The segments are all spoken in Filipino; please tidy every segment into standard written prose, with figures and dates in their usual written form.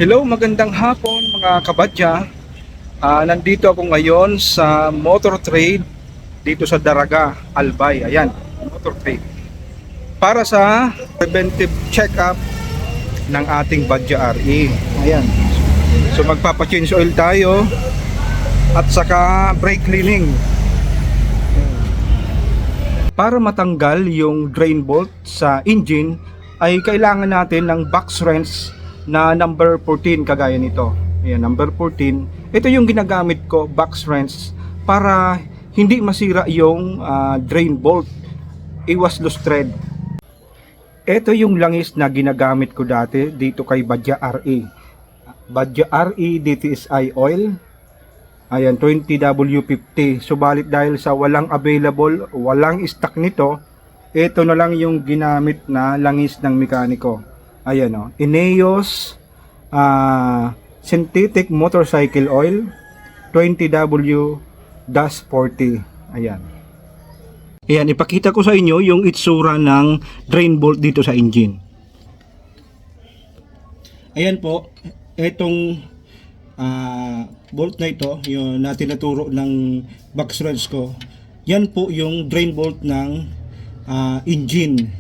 Hello, magandang hapon mga kabadya. Nandito ako ngayon sa Motor Trade dito sa Daraga, Albay. Ayan, Motor Trade. Para sa preventive check-up ng ating Badya RE. Ayan. So magpapa-change oil tayo at saka brake cleaning. Para matanggal yung drain bolt sa engine ay kailangan natin ng box wrench na number 14 kagaya nito. Ayan, number 14. Ito yung ginagamit ko, box wrench, para hindi masira yung drain bolt. Iwas loose thread. Ito yung langis na ginagamit ko dati dito kay Badya RE. Badya RE DTSI oil. Ayan, 20W50. Subalit dahil sa walang available, walang stock nito, ito na lang yung ginamit na langis ng mekaniko. Ayan o, Ineos Synthetic Motorcycle Oil 20W-40. Ayan. Ayan, ipakita ko sa inyo yung itsura ng drain bolt dito sa engine. Ayan po, itong bolt na ito, yung na tinuturo ng box wrench ko, yan po yung drain bolt ng engine.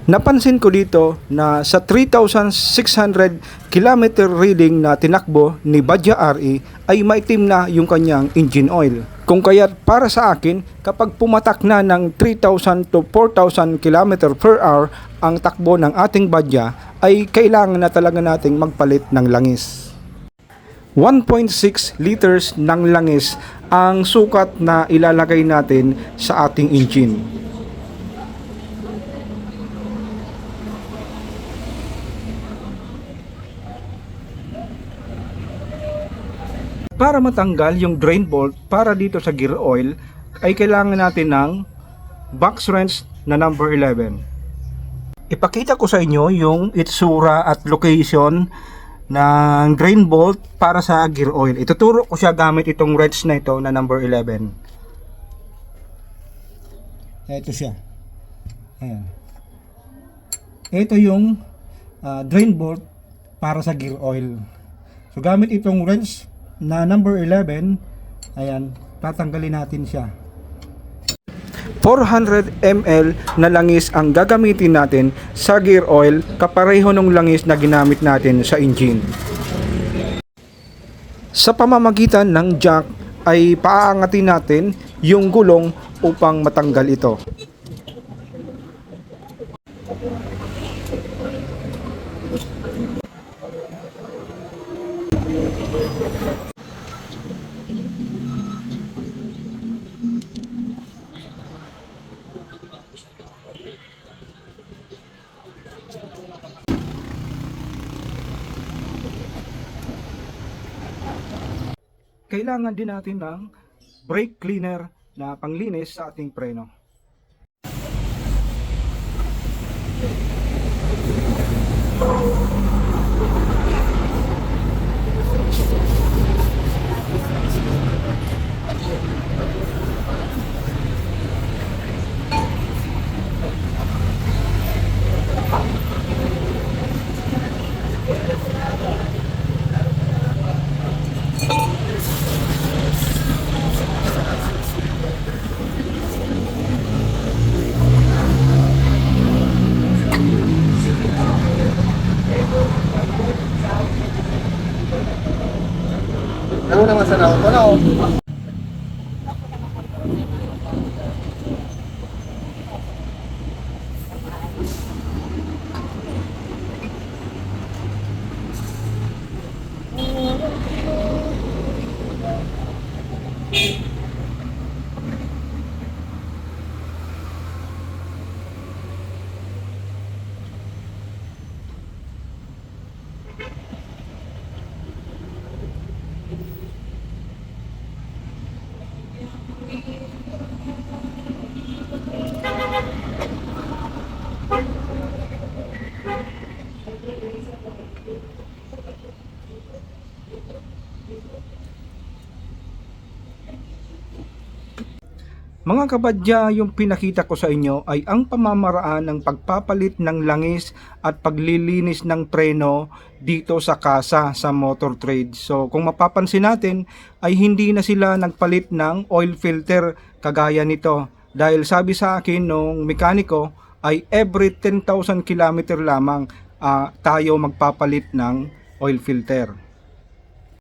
Napansin ko dito na sa 3,600 km reading na tinakbo ni Badya RE ay maitim na yung kanyang engine oil. Kung kaya't para sa akin, kapag pumatak na ng 3,000 to 4,000 km per hour ang takbo ng ating Badya, ay kailangan na talaga nating magpalit ng langis. 1.6 liters ng langis ang sukat na ilalagay natin sa ating engine. Para matanggal yung drain bolt para dito sa gear oil ay kailangan natin ng box wrench na number 11. Ipakita ko sa inyo yung itsura at location ng drain bolt para sa gear oil. Ituturo ko siya gamit itong wrench na ito na number 11. Ito siya. Ayan. Ito yung drain bolt para sa gear oil. So gamit itong wrench na number 11, ayan, tatanggalin natin siya. 400 ml na langis ang gagamitin natin sa gear oil, kapareho ng langis na ginamit natin sa engine. Sa pamamagitan ng jack ay paaangatin natin yung gulong upang matanggal ito. Kailangan din natin ng brake cleaner na panglinis sa ating preno. Ano naman sa naon ko na oh. Mga kabadya, yung pinakita ko sa inyo ay ang pamamaraan ng pagpapalit ng langis at paglilinis ng preno dito sa kasa sa motor trade. So kung mapapansin natin ay hindi na sila nagpalit ng oil filter kagaya nito. Dahil sabi sa akin nung mekaniko ay every 10,000 kilometer lamang tayo magpapalit ng oil filter.